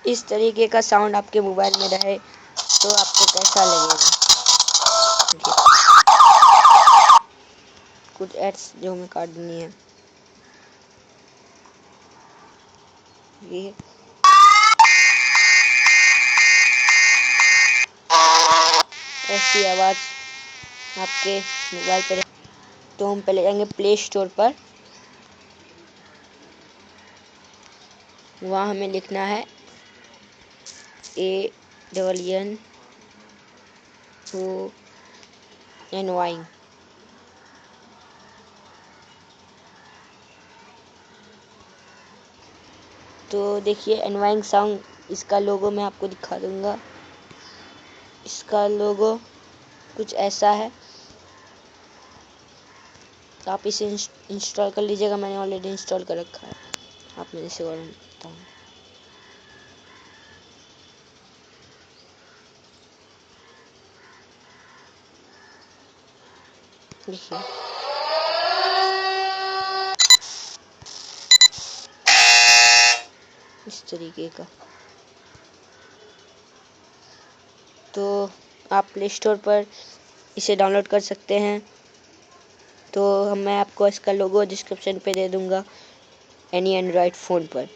इस तरीके का साउंड आपके मोबाइल में रहे तो आपको कैसा लगेगा। कुछ एड्स जो हमें काटनी है, ये ऐसी आवाज़ आपके मोबाइल पर। तो हम पहले जाएंगे प्ले स्टोर पर, वहाँ हमें लिखना है ANNOYING। तो देखिए एनवाइंग साउंड, इसका लोगो मैं आपको दिखा दूंगा। इसका लोगो कुछ ऐसा है, तो आप इसे इंस्टॉल कर लीजिएगा। मैंने ऑलरेडी इंस्टॉल कर रखा है, आप मेरे से और बताऊँ। देखिए इस तरीके का। तो आप प्ले स्टोर पर इसे डाउनलोड कर सकते हैं। तो मैं आपको इसका लोगो डिस्क्रिप्शन पे दे दूंगा एनी एंड्रॉयड फ़ोन पर।